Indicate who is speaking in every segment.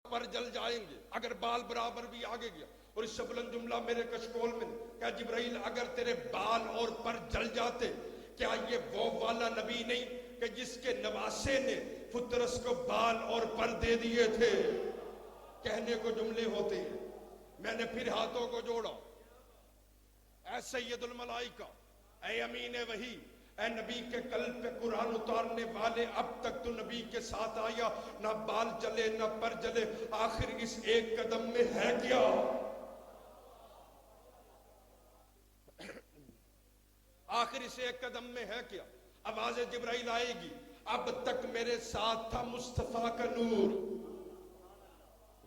Speaker 1: پر جل جائیں گے اگر بال برابر بھی آگے گیا. اور اس سے بلند جملہ میرے کشکول میں کہ جبرائیل اگر تیرے بال اور پر جل جاتے کیا یہ وہ والا نبی نہیں کہ جس کے نواسے نے فطرس کو بال اور پر دے دیے تھے. کہنے کو جملے ہوتے ہیں. میں نے پھر ہاتھوں کو جوڑا. اے سید الملائکہ، اے امین وحی، اے نبی کے قلب پہ قرآن اتارنے والے، اب تک تو نبی کے ساتھ آیا، نہ بال جلے نہ پر جلے، آخر اس ایک قدم میں ہے کیا؟ آخر اس ایک قدم میں ہے کیا؟ آواز جبرائیل آئے گی، اب تک میرے ساتھ تھا مصطفیٰ کا نور.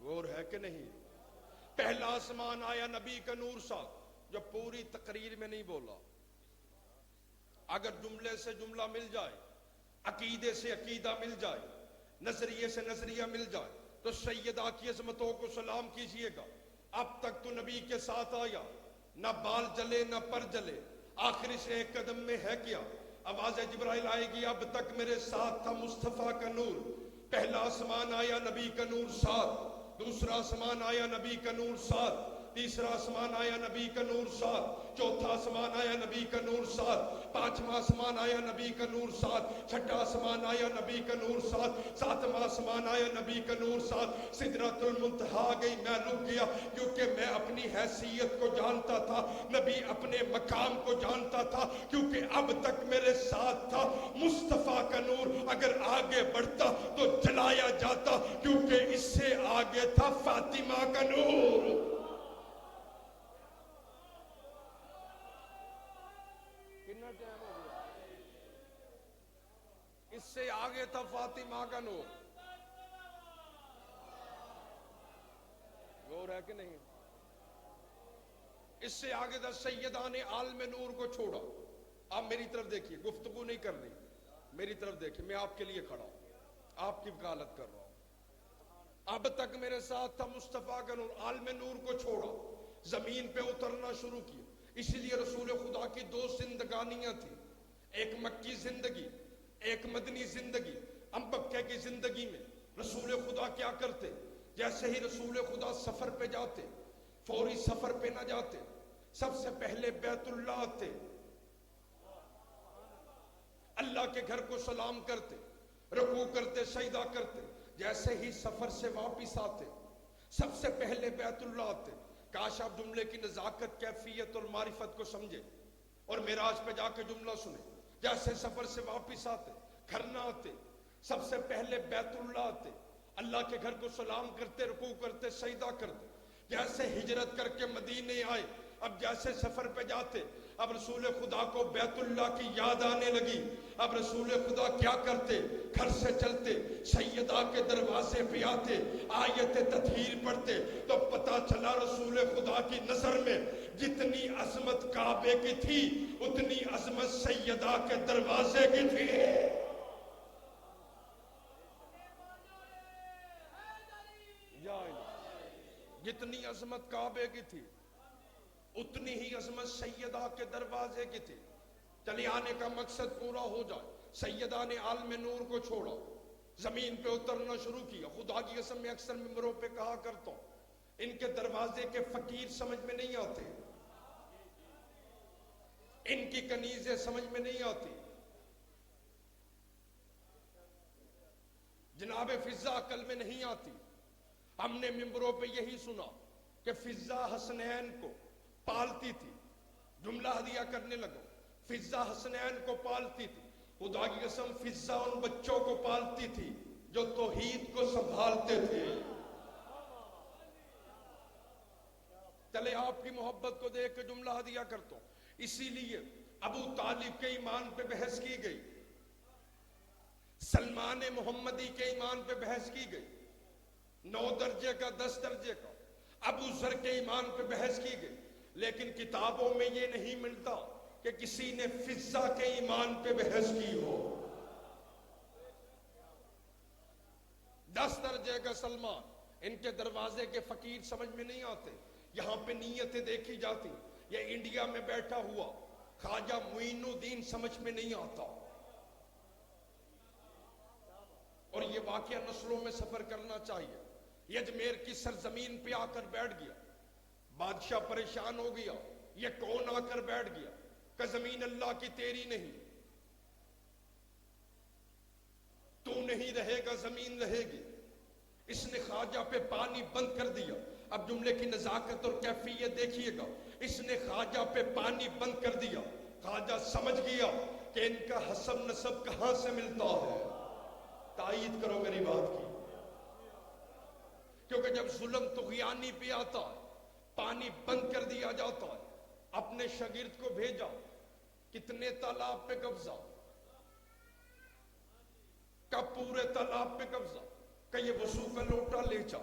Speaker 1: غور ہے کہ نہیں؟ پہلا آسمان آیا نبی کا نور ساتھ، جو پوری تقریر میں نہیں بولا. اگر جملے سے جملہ مل جائے، عقیدے سے عقیدہ مل جائے، نظریے سے نظریہ مل جائے تو سیدہ کی عظمتوں کو سلام کیجئے گا. اب تک تو نبی کے ساتھ آیا، نہ بال جلے نہ پر جلے، آخر اس ایک قدم میں ہے کیا؟ آواز جبرائیل آئے گی، اب تک میرے ساتھ تھا مصطفیٰ کا نور. پہلا آسمان آیا نبی کا نور ساتھ، دوسرا آسمان آیا نبی کا نور ساتھ، تیسرا آسمان آیا نبی کا نور ساتھ، چوتھا آسمان آیا نبی کا نور ساتھ، پانچواں آسمان آیا نبی کا نور ساتھ، چھٹا آسمان آیا نبی کا نور ساتھ، ساتواں آسمان آیا نبی کا نور ساتھ. سدرۃ المنتہا گئی، میں رک گیا کیونکہ میں اپنی حیثیت کو جانتا تھا، نبی اپنے مقام کو جانتا تھا، کیونکہ اب تک میرے ساتھ تھا مصطفیٰ کا نور. اگر آگے بڑھتا تو جلایا جاتا، کیونکہ اس سے آگے تھا فاطمہ کا نور. کتنا ٹائم ہو گیا؟ اس سے آگے تھا فاطمہ کا نور. غور ہے کہ نہیں؟ اس سے آگے تھا. سیدہ نے عالم نور کو چھوڑا. آپ میری طرف دیکھیے، گفتگو نہیں کرنی، میری طرف دیکھیے، میں آپ کے لیے کھڑا ہوں، آپ کی وکالت کر رہا ہوں. اب تک میرے ساتھ تھا مصطفیٰ کا نور، عالم نور کو چھوڑا، زمین پہ اترنا شروع کیا. اسی لیے رسول خدا کی دو زندگانیاں تھیں، ایک مکی زندگی، ایک مدنی زندگی. مکے کی زندگی میں رسول خدا کیا کرتے؟ جیسے ہی رسول خدا سفر پہ جاتے، فوری سفر پہ نہ جاتے، سب سے پہلے بیت اللہ آتے، اللہ کے گھر کو سلام کرتے، رکوع کرتے، سجدہ کرتے. جیسے ہی سفر سے واپس آتے، سب سے پہلے بیت اللہ آتے. کاش آپ جملے کی نزاکت، کیفیت اور معرفت کو سمجھے اور معراج پہ جا کے جملہ سنیں. جیسے سفر سے واپس آتے، گھر نہ آتے، سب سے پہلے بیت اللہ آتے، اللہ کے گھر کو سلام کرتے، رکوع کرتے، سجدہ کرتے. جیسے ہجرت کر کے مدینے آئے، اب جیسے سفر پہ جاتے، اب رسول خدا کو بیت اللہ کی یاد آنے لگی. اب رسول خدا کیا کرتے؟ گھر سے چلتے، سیدہ کے دروازے پہ آتے، آیت تطہیر پڑھتے، تو پتہ چلا رسول خدا کی نظر میں جتنی عظمت کعبے کی تھی اتنی عظمت سیدہ کے دروازے کی تھی. جتنی عظمت کعبے کی تھی اتنی ہی عظمت سیدہ کے دروازے کی تھی. چلی آنے کا مقصد پورا ہو جائے. سیدہ نے عالم نور کو چھوڑا، زمین پہ اترنا شروع کیا. خدا کی قسم میں اکثر ممبروں پہ کہا کرتا ہوں، ان کے دروازے کے فقیر سمجھ میں نہیں آتے، ان کی کنیزیں سمجھ میں نہیں آتی. جناب فضہ عقل میں نہیں آتی. ہم نے ممبروں پہ یہی سنا کہ فضہ حسنین کو پالتی تھی. جملہ ہدیہ کرنے لگا، فضہ حسنین کو پالتی تھی. خدا کی قسم فضہ ان بچوں کو پالتی تھی جو توحید کو سنبھالتے تھے. چلے آپ کی محبت کو دیکھ کے جملہ ہدیہ کرتا ہوں. اسی لیے ابو طالب کے ایمان پہ بحث کی گئی، سلمان محمدی کے ایمان پہ بحث کی گئی، 9 درجے کا 10 درجے کا. ابو ذر کے ایمان پہ بحث کی گئی، لیکن کتابوں میں یہ نہیں ملتا کہ کسی نے فضہ کے ایمان پہ بحث کی ہو. 10 درجے کا سلمان، ان کے دروازے کے فقیر سمجھ میں نہیں آتے. یہاں پہ نیتیں دیکھی جاتی. یہ انڈیا میں بیٹھا ہوا خواجہ معین الدین سمجھ میں نہیں آتا. اور یہ واقعہ نسلوں میں سفر کرنا چاہیے. یہ اجمیر کی سرزمین پہ آ کر بیٹھ گیا. بادشاہ پریشان ہو گیا, یہ کون آ کر بیٹھ گیا؟ کہ زمین اللہ کی تیری نہیں, تو نہیں رہے گا زمین رہے گی. اس نے خواجہ پہ پانی بند کر دیا. اب جملے کی نزاکت اور کیفیت دیکھیے گا. اس نے خواجہ پہ پانی بند کر دیا. خواجہ سمجھ گیا کہ ان کا حسب نسب کہاں سے ملتا ہے. تائید کرو میری بات کی, کیونکہ جب ظلم طغیانی پہ آتا ہے پانی بند کر دیا جاتا ہے. اپنے شاگرد کو بھیجا, کتنے تالاب پہ قبضہ, کا پورے تالاب پہ قبضہ, کہ یہ وضو کا لوٹا لے جا.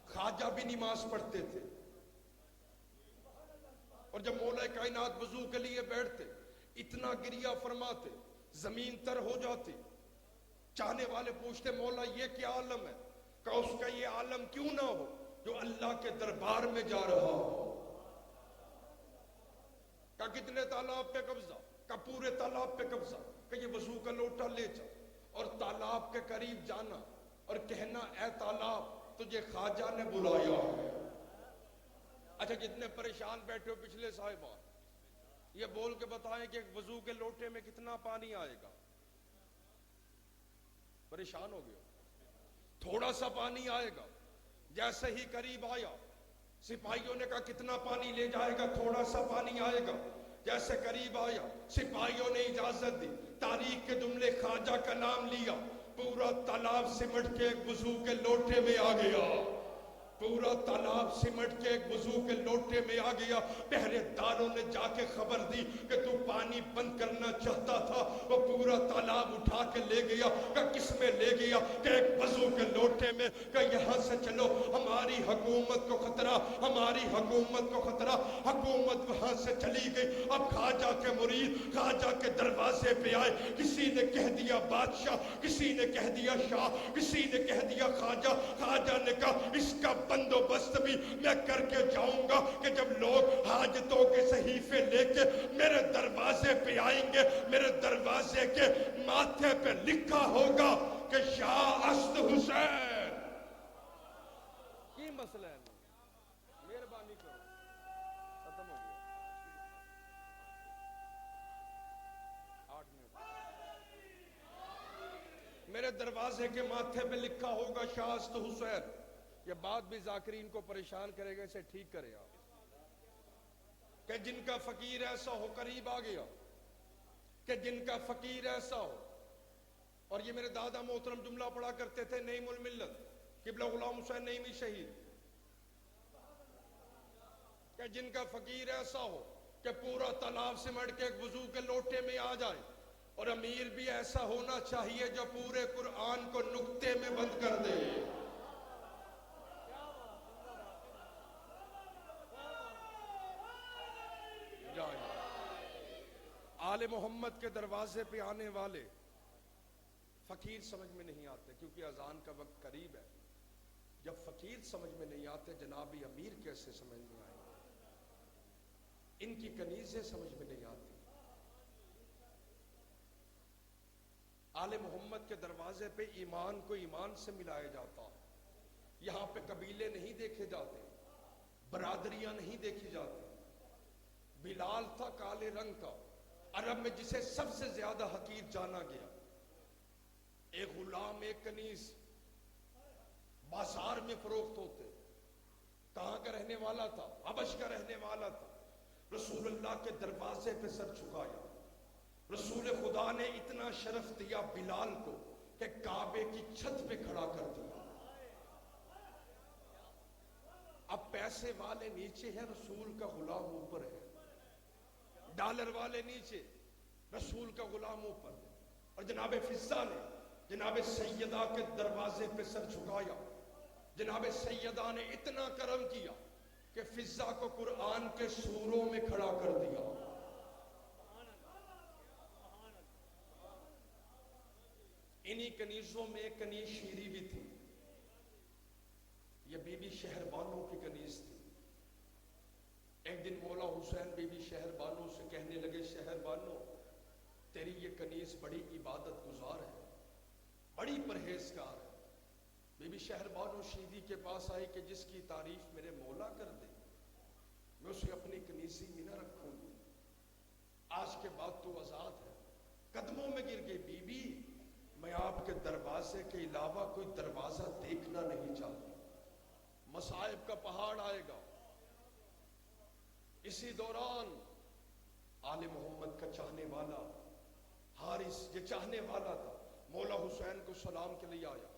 Speaker 1: خواجہ بھی نماز پڑھتے تھے, اور جب مولا کائنات وضو کے لیے بیٹھتے اتنا گریہ فرماتے زمین تر ہو جاتی. چاہنے والے پوچھتے مولا یہ کیا عالم ہے؟ کہ اس کا یہ عالم کیوں نہ ہو جو اللہ کے دربار میں جا رہا ہو. کہ کتنے تالاب پہ قبضہ؟ کہ پورے تالاب پہ قبضہ. کہ یہ وضو کا لوٹا لے جا اور تالاب کے قریب جانا اور کہنا اے تالاب تجھے خواجہ نے بلایا ہے. اچھا جتنے پریشان بیٹھے ہو پچھلے صاحبان, یہ بول کے بتائیں کہ وضو کے لوٹے میں کتنا پانی آئے گا. پریشان ہو گئے, تھوڑا سا پانی آئے گا. جیسے ہی قریب آیا سپاہیوں نے کہا کتنا پانی لے جائے گا؟ تھوڑا سا پانی آئے گا. جیسے قریب آیا سپاہیوں نے اجازت دی. تاریخ کے جملے خواجہ کا نام لیا, پورا تالاب سمٹ کے ایک وضو کے لوٹے میں آ گیا. پورا تالاب سمٹ کے ایک وضو کے لوٹے میں آ گیا. پہرے داروں نے جا کے خبر دی کہ تو پانی بند کرنا چاہتا تھا. وہ پورا تالاب اٹھا کے لے گیا. کہ کس میں لے گیا؟ کہ ایک وضو کے لوٹے میں. کہ یہاں سے چلو, ہماری حکومت کو خطرہ, ہماری حکومت کو خطرہ. حکومت وہاں سے چلی گئی. اب خواجہ کے مرید خواجہ کے دروازے پہ آئے. کسی نے کہہ دیا بادشاہ, کسی نے کہہ دیا شاہ, کسی نے کہہ دیا خواجہ. خواجہ نے کہا اس کا بندوبست بھی میں کر کے جاؤں گا کہ جب لوگ حاجتوں کے صحیفے لے کے میرے دروازے پہ آئیں گے, میرے دروازے کے ماتھے پہ لکھا ہوگا کہ شاہ اسد حسین. کی مسئلہ ہے؟ مہربانی کرو, ختم ہو گیا 8 منٹ. میرے دروازے کے ماتھے پہ لکھا ہوگا شاہ اسد حسین. یہ بات بھی ذاکرین کو پریشان کرے گا, اسے ٹھیک کرے آپ. کہ جن کا فقیر ایسا ہو, قریب آ گیا, کہ جن کا فقیر ایسا ہو. اور یہ میرے دادا محترم جملہ پڑھا کرتے تھے, نعیم الملت قبلہ غلام حسین نعیمی شہید. کہ جن کا فقیر ایسا ہو کہ پورا تالاب سمٹ کے ایک وضو کے لوٹے میں آ جائے. اور امیر بھی ایسا ہونا چاہیے جو پورے قرآن کو نقطے میں بند کر دے. آل محمد کے دروازے پہ آنے والے فقیر سمجھ میں نہیں آتے, کیونکہ اذان کا وقت قریب ہے. جب فقیر سمجھ میں نہیں آتے, جناب امیر کیسے سمجھ میں آئیں گے؟ ان کی کنیزیں سمجھ میں نہیں آتی. آل محمد کے دروازے پہ ایمان کو ایمان سے ملایا جاتا. یہاں پہ قبیلے نہیں دیکھے جاتے, برادریاں نہیں دیکھی جاتی. بلال تھا کالے رنگ کا, عرب میں جسے سب سے زیادہ حقیر جانا گیا. ایک غلام, ایک کنیز بازار میں فروخت ہوتے. کہاں کا رہنے والا تھا؟ حبش کا رہنے والا تھا. رسول اللہ کے دروازے پہ سر جھکایا. رسول خدا نے اتنا شرف دیا بلال کو کہ کعبے کی چھت پہ کھڑا کر دیا. اب پیسے والے نیچے ہیں, رسول کا غلام اوپر ہے. ڈالر والے نیچے, رسول کا غلام اوپر. اور جناب فضہ نے جناب سیدہ کے دروازے پہ سر جھکایا. جناب سیدہ نے اتنا کرم کیا کہ فضہ کو قرآن کے سوروں میں کھڑا کر دیا. انہی کنیزوں میں ایک کنیز شیری بھی تھی. یہ بی بی شہر بانو کی کنیز تھی. ایک دن مولا حسین بی بی شہر بانو سے کہنے لگے, شہر بانو تیری یہ کنیز بڑی عبادت گزار ہے, بڑی پرہیزگار ہے, بی بی شہر بانو شیدی کے پاس آئی کہ جس کی تعریف میرے مولا کر دے میں اسے اپنی کنیزی میں نہ رکھوں گی، آج کے بعد تو آزاد ہے۔ قدموں میں گر گئی، بی بی میں آپ کے دروازے کے علاوہ کوئی دروازہ دیکھنا نہیں چاہتی، مصائب کا پہاڑ آئے گا۔ اسی دوران آل محمد کا چاہنے والا حارث، یہ چاہنے والا تھا، مولا حسین کو سلام کے لیے آیا۔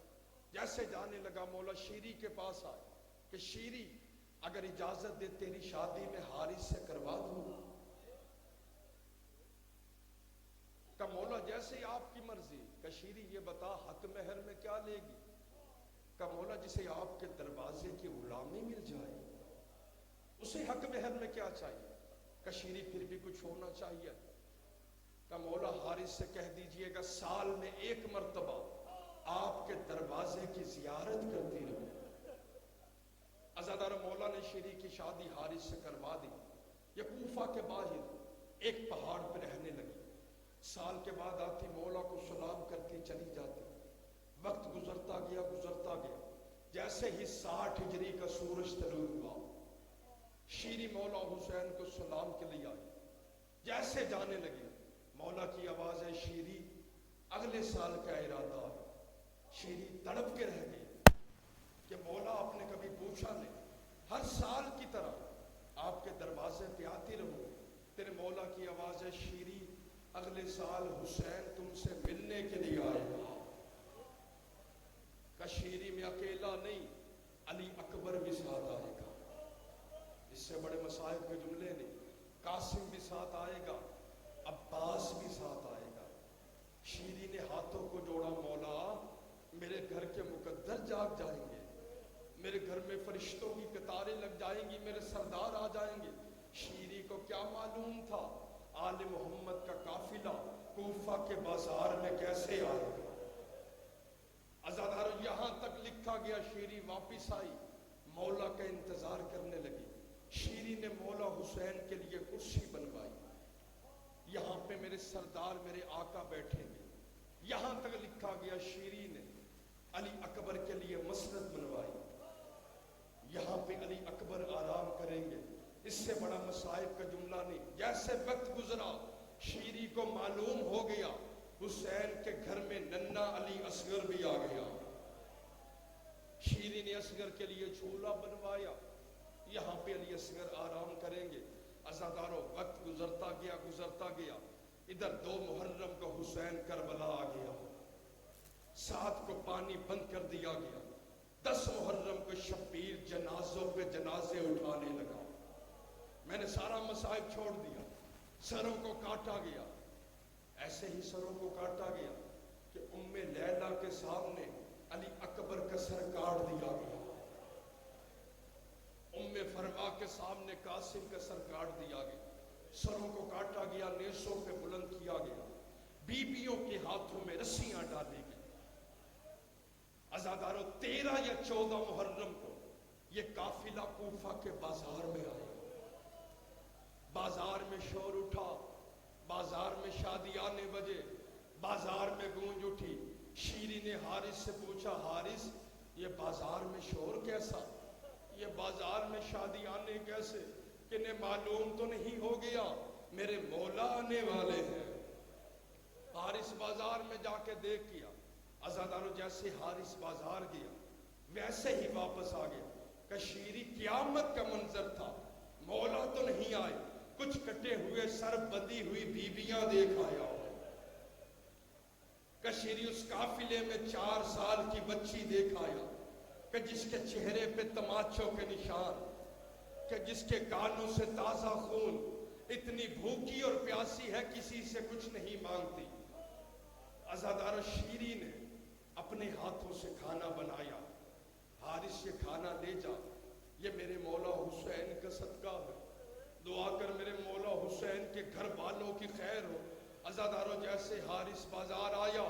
Speaker 1: جیسے جانے لگا مولا شیری کے پاس آئے کہ شیری اگر اجازت دے تیری شادی میں حارث سے کروا دوں۔ کہ مولا جیسے آپ کی مرضی۔ کہ شیری یہ بتا حق مہر میں کیا لے گی؟ کہ مولا جسے آپ کے دروازے کی غلامی مل جائے اسے حق مہر میں کیا چاہیے؟ کہ شیری پھر بھی کچھ ہونا چاہیے۔ کہ مولا حارث سے کہہ دیجئے گا سال میں ایک مرتبہ آپ کے دروازے کی زیارت کرتی رہو۔ عزادار مولا نے شیری کی شادی حارث سے کروا دی۔ یہ کوفہ کے باہر ایک پہاڑ پہ رہنے لگی۔ سال کے بعد آتی، مولا کو سلام کرتی چلی جاتی۔ وقت گزرتا گیا گزرتا گیا، جیسے ہی 60 ہجری کا سورج طلوع ہوا شیری مولا حسین کو سلام کے لیے آئی۔ جیسے جانے لگی مولا کی آواز ہے شیری اگلے سال کا ارادہ ہے۔ شیری تڑپ کے رہ گئی کہ مولا آپ نے کبھی پوچھا نہیں، ہر سال کی طرح آپ کے دروازے پہ آتی رہوں، تیرے مولا کی آواز ہے شیری اگلے سال حسین تم سے ملنے کے لیے آئے گا۔ کہ شیری میں اکیلا نہیں، علی اکبر بھی ساتھ آئے گا۔ اس سے بڑے مصائب کے جملے نہیں، قاسم بھی ساتھ آئے گا، عباس بھی ساتھ آئے گا۔ شیری نے ہاتھوں کو جوڑا، مولا میرے گھر کے مقدر جاگ جائیں گے، میرے گھر میں فرشتوں کی قطاریں لگ جائیں گی، میرے سردار آ جائیں گے۔ شیری کو کیا معلوم تھا آل محمد کا قافلہ کوفہ کے بازار میں کیسے آئے گا۔ عزادارو یہاں تک لکھا گیا شیری واپس آئی، مولا کا انتظار کرنے لگی۔ شیری نے مولا حسین کے لیے کرسی بنوائی، یہاں پہ میرے سردار میرے آقا بیٹھیں گے۔ یہاں تک لکھا گیا شیری نے علی اکبر کے لیے مسند بنوائی، یہاں پہ علی اکبر آرام کریں گے۔ اس سے بڑا مصائب کا جملہ نہیں۔ جیسے وقت گزرا شیری کو معلوم ہو گیا حسین کے گھر میں ننا علی اصغر بھی آ گیا۔ شیری نے اصغر کے لیے جھولا بنوایا، یہاں پہ علی اصغر آرام کریں گے۔ عزادارو وقت گزرتا گیا گزرتا گیا، ادھر 2 محرم کو حسین کربلا آ گیا، 7 کو پانی بند کر دیا گیا، 10 محرم کو شبیر جنازوں پہ جنازے اٹھانے لگا۔ میں نے سارا مصائب چھوڑ دیا، سروں کو کاٹا گیا۔ ایسے ہی سروں کو کاٹا گیا کہ ام لیلہ کے سامنے علی اکبر کا سر کاٹ دیا گیا، ام فروا کے سامنے قاسم کا سر کاٹ دیا گیا۔ سروں کو کاٹا گیا، نیزوں پہ بلند کیا گیا، بیویوں کے ہاتھوں میں رسیاں ڈالی گئی۔ عزادارو 13 یا 14 محرم کو یہ قافلہ کوفہ کے بازار میں آیا۔ بازار میں شور اٹھا، بازار میں شادیانے بجے، بازار میں گونج اٹھی۔ شیری نے حارث سے پوچھا حارث یہ بازار میں شور کیسا، یہ بازار میں شادیانے کیسے؟ کہ انہیں معلوم تو نہیں ہو گیا میرے مولا آنے والے ہیں۔ حارث بازار میں جا کے دیکھ کیا۔ عزادارو جیسے حارث بازار گیا ویسے ہی واپس آ گیا۔ کہ شیری قیامت کا منظر تھا، مولا تو نہیں آئے، کچھ کٹے ہوئے سر بندھی ہوئی بیویاں دیکھ آیا۔ کہ شیری اس قافلے میں 4 سال کی بچی دیکھ آیا، کہ جس کے چہرے پہ تماچوں کے نشان، کہ جس کے کانوں سے تازہ خون، اتنی بھوکی اور پیاسی ہے کسی سے کچھ نہیں مانگتی۔ عزادار شیری نے اپنے ہاتھوں سے کھانا بنایا۔ حارث یہ کھانا لے جا، یہ میرے مولا حسین کا صدقہ ہے، دعا کر میرے مولا حسین کے گھر والوں کی خیر ہو۔ عزادارو جیسے حارث بازار آیا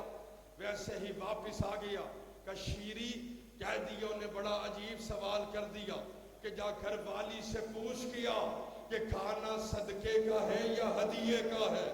Speaker 1: ویسے ہی واپس آ گیا۔ کہ شیری قیدیوں نے بڑا عجیب سوال کر دیا کہ جا گھر والی سے پوچھ کیا کہ کھانا صدقے کا ہے یا ہدیے کا ہے۔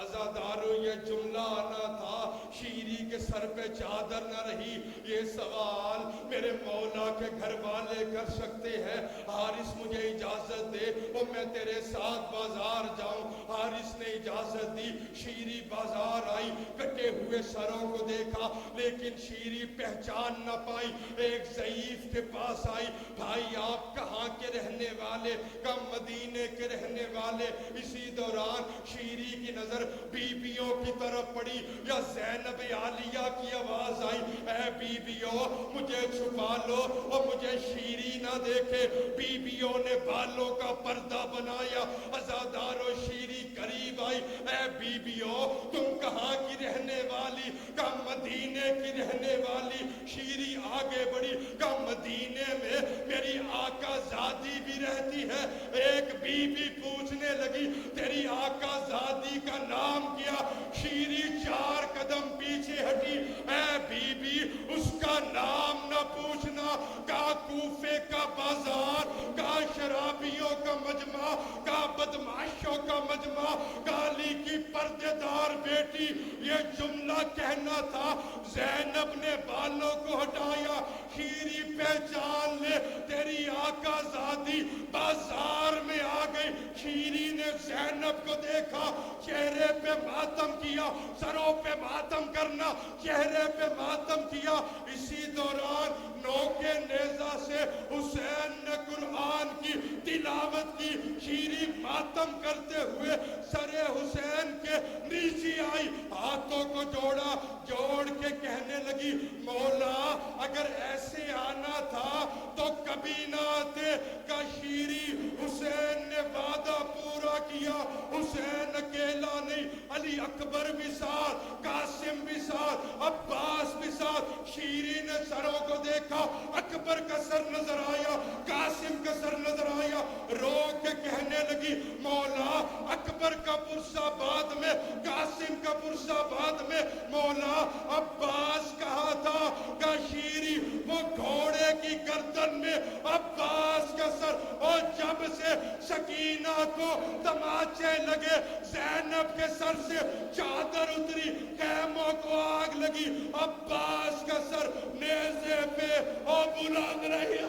Speaker 1: عزاداروں یہ جملہ آنا تھا، شیری کے سر پہ چادر نہ رہی۔ یہ سوال میرے مولا کے گھر والے کر سکتے ہیں، حارث مجھے اجازت دے اور میں تیرے ساتھ بازار جاؤں۔ حارث نے اجازت دی، شیری بازار آئی، کٹے ہوئے سروں کو دیکھا لیکن شیری پہچان نہ پائی۔ ایک ضعیف کے پاس آئی، بھائی آپ کہاں کے رہنے والے؟ کہا مدینے کے رہنے والے۔ اسی دوران شیری کی نظر بیبیوں کی طرف پڑی، یا زینب عالیہ کی آواز آئی، اے بیبیوں مجھے چھپا لو اور مجھے شیری نہ دیکھے۔ بیبیوں نے بالوں کا پردہ بنایا، عزادار و شیری قریب آئی، اے بیبیوں تم کہاں کی رہنے والی؟ کہا مدینے کی رہنے والی۔ شیری آگے بڑھی، کہا مدینے میں میری آقا زادی بھی رہتی ہے۔ ایک بی بی پوچھنے لگی تیری آقا زادی کا نام کیا؟ شیری 4 قدم پیچھے ہٹی، اے بی بی اس کا نام نہ پوچھنا۔ کہا کوفے کا بازار، کہا شرابیوں کا مجمع، کہا بدمعاشوں کا مجمع، کہا علی کی پردے دار بیٹی۔ یہ جملہ کہنا تھا، زینب نے بالوں کو ہٹایا، شیری پہچان لے تیری آقا زادی بازار میں آ گئی۔ شیری نے زینب کو دیکھا، چہرے پہ ماتم کیا، سروں پہ ماتم کرنا، چہرے پہ ماتم کیا۔ اسی دوران نوکے نیزہ سے حسین نے قرآن کی تلاوت کی۔ شیری ماتم کرتے ہوئے سر حسین کے نیچے آئی، ہاتھوں کو جوڑا، جوڑ کے کہنے لگی مولا اگر ایسے آنا تھا تو کبھی نہ آتے۔ کا شیری حسین نے وعدہ پورا کیا، حسین اکیلا نہیں، علی اکبر بھی ساتھ، قاسم بھی ساتھ، عباس بھی ساتھ۔ شیری نے سروں کو دیکھا، اکبر کا سر نظر آیا، قاسم کا سر نظر آیا، رو کے کہنے لگی مولا اکبر کا پرسہ بعد میں، قاسم کا پرسہ بعد میں، مولا عباس کہا تھا؟ کا شیری وہ گھوڑے کی گردن میں عباس کا سر، اور جب سے سکینہ کو تماچے لگے، زینب کے سر سے چادر اتری، خیموں کو آگ لگی، عباس کا سر نیزے پہ اور بلند رہی۔